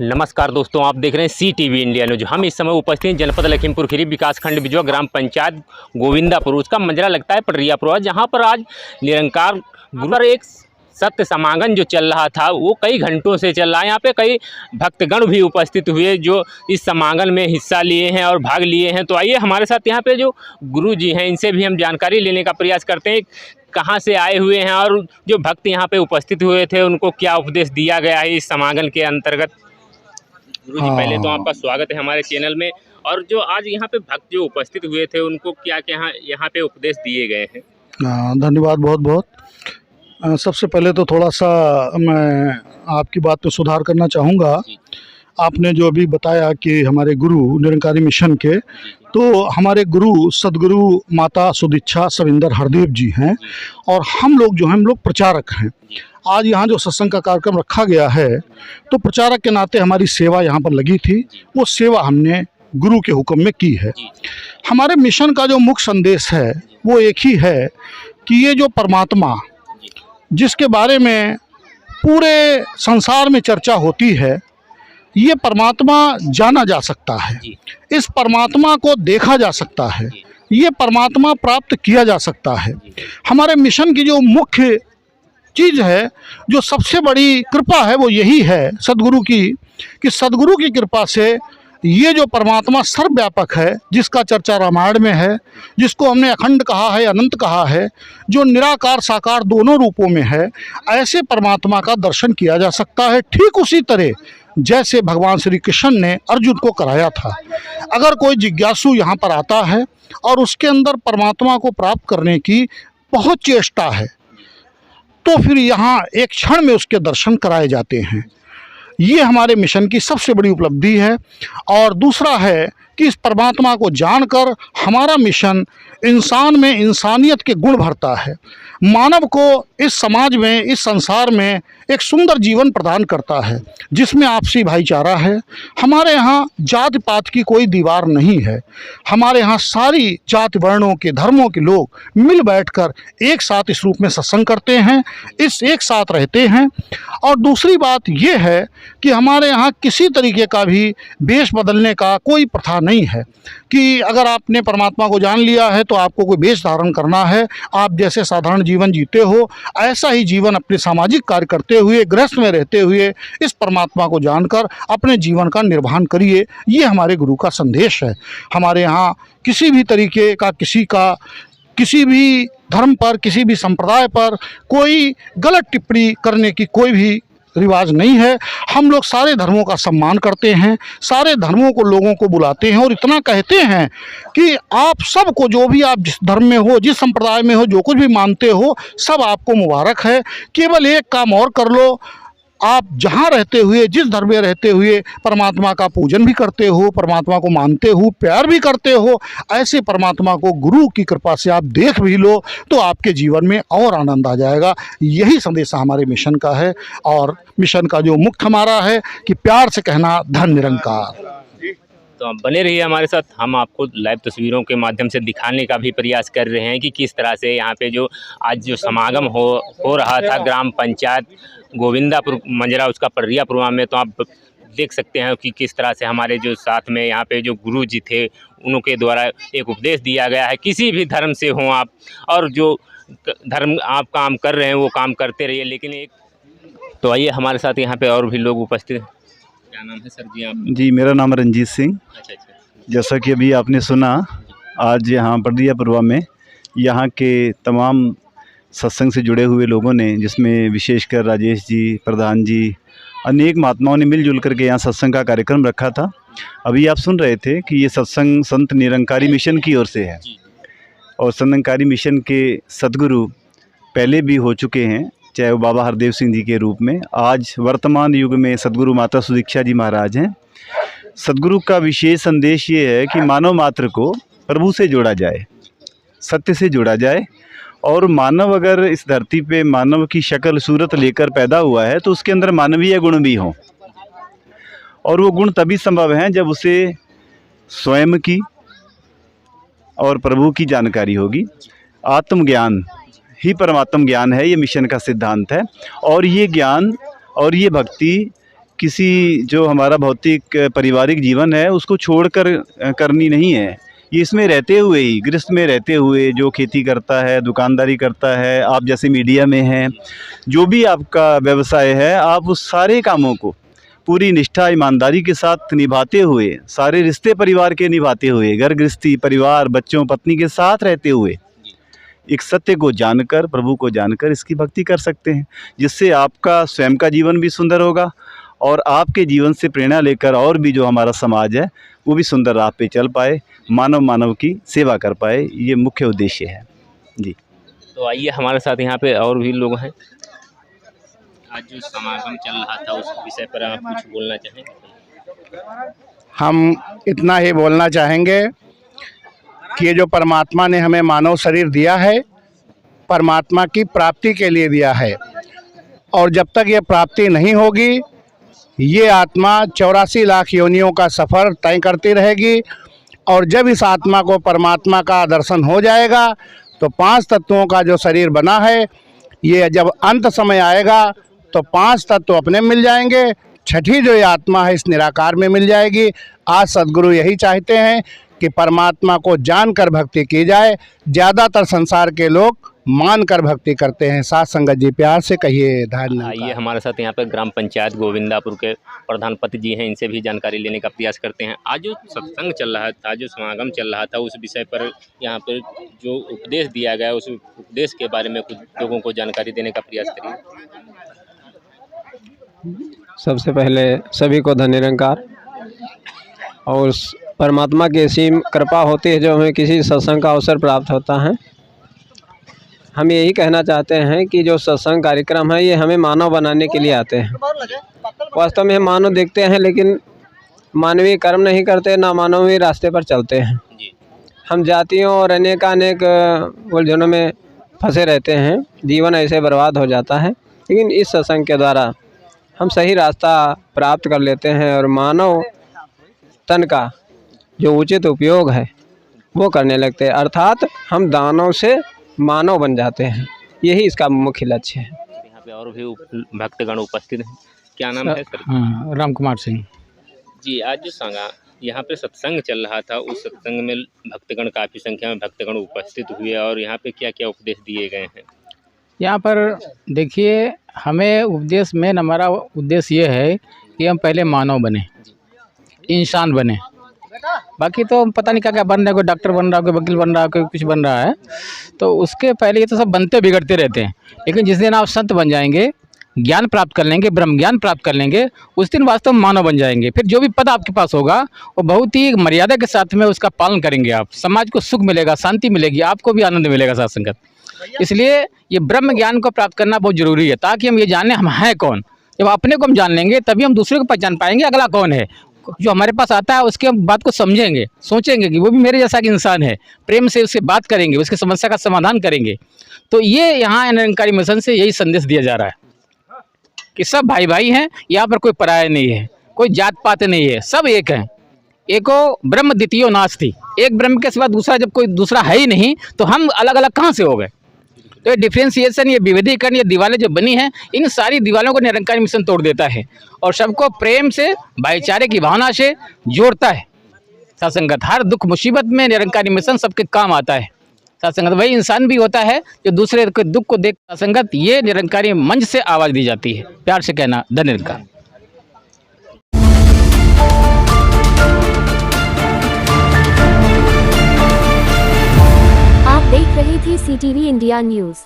नमस्कार दोस्तों, आप देख रहे हैं CTV इंडिया न्यूज। हम इस समय उपस्थित हैं जनपद लखीमपुर खीरी विकासखंड बिजवा ग्राम पंचायत गोविंदापुर। उसका मंजरा लगता है पटरियापुर, जहां पर आज निरंकार गुरु पर एक सत्य समागम जो चल रहा था वो कई घंटों से चल रहा है। यहाँ पे कई भक्तगण भी उपस्थित हुए जो इस समागम में हिस्सा लिए हैं और भाग लिए हैं। तो आइए हमारे साथ यहाँ पे जो गुरु जी हैं इनसे भी हम जानकारी लेने का प्रयास करते हैं, कहाँ से आए हुए हैं और जो भक्त यहाँ पे उपस्थित हुए थे उनको क्या उपदेश दिया गया है इस समागम के अंतर्गत। गुरु जी, पहले तो आपका स्वागत है हमारे चैनल में। और जो आज यहाँ पे भक्त जो उपस्थित हुए थे उनको क्या क्या यहाँ पे उपदेश दिए गए हैं? धन्यवाद बहुत बहुत। सबसे पहले तो थोड़ा सा मैं आपकी बात पे सुधार करना चाहूँगा। आपने जो अभी बताया कि हमारे गुरु निरंकारी मिशन के, तो हमारे गुरु सदगुरु माता सुदीक्षा सविंदर हरदेव जी हैं और हम लोग जो हैं हम लोग प्रचारक हैं। आज यहाँ जो सत्संग का कार्यक्रम रखा गया है तो प्रचारक के नाते हमारी सेवा यहाँ पर लगी थी, वो सेवा हमने गुरु के हुक्म में की है। हमारे मिशन का जो मुख्य संदेश है वो एक ही है कि ये जो परमात्मा जिसके बारे में पूरे संसार में चर्चा होती है, ये परमात्मा जाना जा सकता है, इस परमात्मा को देखा जा सकता है, ये परमात्मा प्राप्त किया जा सकता है। हमारे मिशन की जो मुख्य चीज़ है, जो सबसे बड़ी कृपा है, वो यही है सदगुरु की, कि सदगुरु की कृपा से ये जो परमात्मा सर्वव्यापक है, जिसका चर्चा रामायण में है, जिसको हमने अखंड कहा है, अनंत कहा है, जो निराकार साकार दोनों रूपों में है, ऐसे परमात्मा का दर्शन किया जा सकता है। ठीक उसी तरह जैसे भगवान श्री कृष्ण ने अर्जुन को कराया था। अगर कोई जिज्ञासु यहाँ पर आता है और उसके अंदर परमात्मा को प्राप्त करने की बहुत चेष्टा है, तो फिर यहाँ एक क्षण में उसके दर्शन कराए जाते हैं। ये हमारे मिशन की सबसे बड़ी उपलब्धि है। और दूसरा है कि इस परमात्मा को जानकर हमारा मिशन इंसान में इंसानियत के गुण भरता है, मानव को इस समाज में, इस संसार में एक सुंदर जीवन प्रदान करता है जिसमें आपसी भाईचारा है। हमारे यहाँ जाति पात की कोई दीवार नहीं है। हमारे यहाँ सारी जाति वर्णों के, धर्मों के लोग मिल बैठकर एक साथ इस रूप में सत्संग करते हैं, इस एक साथ रहते हैं। और दूसरी बात ये है कि हमारे यहाँ किसी तरीके का भी वेश बदलने का कोई प्रथा नहीं है कि अगर आपने परमात्मा को जान लिया है तो आपको कोई वेश धारण करना है। आप जैसे साधारण जीवन जीते हो ऐसा ही जीवन अपने सामाजिक कार्य करते हुए, गृहस्थ में रहते हुए इस परमात्मा को जानकर अपने जीवन का निर्वहन करिए। ये हमारे गुरु का संदेश है। हमारे यहाँ किसी भी तरीके का, किसी भी धर्म पर, किसी भी संप्रदाय पर कोई गलत टिप्पणी करने की कोई भी रिवाज नहीं है। हम लोग सारे धर्मों का सम्मान करते हैं, सारे धर्मों को, लोगों को बुलाते हैं और इतना कहते हैं कि आप सबको, जो भी आप जिस धर्म में हो, जिस संप्रदाय में हो, जो कुछ भी मानते हो, सब आपको मुबारक है। केवल एक काम और कर लो, आप जहाँ रहते हुए, जिस धर्म में रहते हुए परमात्मा का पूजन भी करते हो, परमात्मा को मानते हो, प्यार भी करते हो, ऐसे परमात्मा को गुरु की कृपा से आप देख भी लो तो आपके जीवन में और आनंद आ जाएगा। यही संदेश हमारे मिशन का है। और मिशन का जो मुख्य हमारा है कि प्यार से कहना धन निरंकार। तो आप बने रहिए हमारे साथ। हम आपको लाइव तस्वीरों के माध्यम से दिखाने का भी प्रयास कर रहे हैं कि किस तरह से यहाँ पे जो आज जो समागम हो रहा था ग्राम पंचायत गोविंदापुर मंजरा, उसका पटरियापुर में, तो आप देख सकते हैं कि किस तरह से हमारे जो साथ में यहाँ पे जो गुरु जी थे उनके द्वारा एक उपदेश दिया गया है। किसी भी धर्म से हों आप, और जो धर्म आप काम कर रहे हैं वो काम करते रहिए, लेकिन एक तो आइए हमारे साथ यहाँ पे और भी लोग उपस्थित हैं। क्या नाम है सर जी आप? जी, मेरा नाम रंजीत सिंह। अच्छा। जैसा कि अभी आपने सुना, आज यहाँ पटरियापुर में यहाँ के तमाम सत्संग से जुड़े हुए लोगों ने, जिसमें विशेषकर राजेश जी, प्रधान जी, अनेक महात्माओं ने मिलजुल करके यहाँ सत्संग का कार्यक्रम रखा था। अभी आप सुन रहे थे कि ये सत्संग संत निरंकारी मिशन की ओर से है और संत निरंकारी मिशन के सदगुरु पहले भी हो चुके हैं, चाहे वो बाबा हरदेव सिंह जी के रूप में। आज वर्तमान युग में सदगुरु माता सुदीक्षा जी महाराज हैं। सदगुरु का विशेष संदेश ये है कि मानव मात्र को प्रभु से जोड़ा जाए, सत्य से जोड़ा जाए। और मानव अगर इस धरती पे मानव की शक्ल सूरत लेकर पैदा हुआ है तो उसके अंदर मानवीय गुण भी हों, और वो गुण तभी संभव हैं जब उसे स्वयं की और प्रभु की जानकारी होगी। आत्मज्ञान ही परमात्म ज्ञान है, ये मिशन का सिद्धांत है। और ये ज्ञान और ये भक्ति किसी जो हमारा भौतिक पारिवारिक जीवन है उसको छोड़कर करनी नहीं है। ये इसमें रहते हुए ही, गृहस्थ में रहते हुए, जो खेती करता है, दुकानदारी करता है, आप जैसे मीडिया में हैं, जो भी आपका व्यवसाय है, आप उस सारे कामों को पूरी निष्ठा ईमानदारी के साथ निभाते हुए, सारे रिश्ते परिवार के निभाते हुए, घर गृहस्थी, परिवार, बच्चों, पत्नी के साथ रहते हुए एक सत्य को जानकर, प्रभु को जानकर इसकी भक्ति कर सकते हैं, जिससे आपका स्वयं का जीवन भी सुंदर होगा और आपके जीवन से प्रेरणा लेकर और भी जो हमारा समाज है वो भी सुंदर राह पे चल पाए, मानव की सेवा कर पाए। ये मुख्य उद्देश्य है जी। तो आइए हमारे साथ यहाँ पे और भी लोग हैं। आज जो समागम चल रहा था उस विषय पर आप कुछ बोलना चाहेंगे? हम इतना ही बोलना चाहेंगे कि ये जो परमात्मा ने हमें मानव शरीर दिया है, परमात्मा की प्राप्ति के लिए दिया है, और जब तक ये प्राप्ति नहीं होगी ये आत्मा 84 लाख योनियों का सफ़र तय करती रहेगी। और जब इस आत्मा को परमात्मा का दर्शन हो जाएगा तो 5 तत्वों का जो शरीर बना है, ये जब अंत समय आएगा तो 5 तत्व अपने मिल जाएंगे, छठी जो ये आत्मा है इस निराकार में मिल जाएगी। आज सद्गुरु यही चाहते हैं कि परमात्मा को जानकर भक्ति की जाए। ज़्यादातर संसार के लोग मानकर भक्ति करते हैं। साथ संगत जी प्यार से कहिए धन्यवाद। आइए हमारे साथ यहाँ पे ग्राम पंचायत गोविंदापुर के प्रधान पति जी हैं, इनसे भी जानकारी लेने का प्रयास करते हैं। आज जो सत्संग चल रहा था, जो समागम चल रहा था, उस विषय पर यहाँ पर जो उपदेश दिया गया उस उपदेश के बारे में कुछ लोगों को जानकारी देने का प्रयास करिए। सबसे पहले सभी को धन्य निरंकार, और परमात्मा की असीम कृपा होती है जो हमें किसी सत्संग का अवसर प्राप्त होता है। हम यही कहना चाहते हैं कि जो सत्संग कार्यक्रम है ये हमें मानव बनाने के लिए आते हैं। वास्तव में हम मानव देखते हैं लेकिन मानवीय कर्म नहीं करते, ना मानवीय रास्ते पर चलते हैं। हम जातियों और अनेक उलझनों में फंसे रहते हैं, जीवन ऐसे बर्बाद हो जाता है। लेकिन इस सत्संग के द्वारा हम सही रास्ता प्राप्त कर लेते हैं और मानव तन का जो उचित उपयोग है वो करने लगते हैं, अर्थात हम दानव से मानव बन जाते हैं। यही इसका मुख्य लक्ष्य है। यहाँ पे और भी भक्तगण उपस्थित हैं। क्या नाम है सर? राम कुमार सिंह जी। आज जो यहाँ पे सत्संग चल रहा था, उस सत्संग में भक्तगण, काफ़ी संख्या में भक्तगण उपस्थित हुए, और यहाँ पे क्या क्या उपदेश दिए गए हैं? यहाँ पर देखिए, हमें उपदेश में हमारा उद्देश्य ये है कि हम पहले मानव बने, इंसान बने। बाकी तो पता नहीं क्या क्या बन रहा है, कोई डॉक्टर बन रहा है, कोई वकील बन रहा है, कोई कुछ बन रहा है, तो उसके पहले ये तो सब बनते बिगड़ते रहते हैं। लेकिन जिस दिन आप संत बन जाएंगे, ज्ञान प्राप्त कर लेंगे, ब्रह्म ज्ञान प्राप्त कर लेंगे, उस दिन वास्तव में मानव बन जाएंगे। फिर जो भी पद आपके पास होगा वो बहुत ही मर्यादा के साथ में उसका पालन करेंगे आप। समाज को सुख मिलेगा, शांति मिलेगी, आपको भी आनंद मिलेगा साथ संगत। इसलिए ये ब्रह्म ज्ञान को प्राप्त करना बहुत ज़रूरी है, ताकि हम ये जानें हम हैं कौन। जब अपने को हम जान लेंगे तभी हम दूसरे को पहचान पाएंगे, अगला कौन है। जो हमारे पास आता है उसके हम बात को समझेंगे, सोचेंगे कि वो भी मेरे जैसा कि इंसान है, प्रेम से उससे बात करेंगे, उसकी समस्या का समाधान करेंगे। तो ये यहाँ निरंकारी मिशन से यही संदेश दिया जा रहा है कि सब भाई भाई हैं, यहाँ पर कोई पराया नहीं है, कोई जात पात नहीं है, सब एक हैं। एको ब्रह्म द्वितीयो नास्ति, एक ब्रह्म के सिवा दूसरा जब कोई दूसरा है ही नहीं तो हम अलग अलग कहाँ से हो गए। तो ये डिफ्रेंसिएशन, ये विविधीकरण, ये दीवारें जो बनी हैं, इन सारी दीवारों को निरंकारी मिशन तोड़ देता है और सबको प्रेम से, भाईचारे की भावना से जोड़ता है। सत्संगत हर दुख मुसीबत में निरंकारी मिशन सबके काम आता है। सत्संगत वही इंसान भी होता है जो दूसरे के दुख को देख। सत्संगत ये निरंकारी मंच से आवाज़ दी जाती है। प्यार से कहना धन्य निरंकार। आप देख रहे थे CTV इंडिया न्यूज।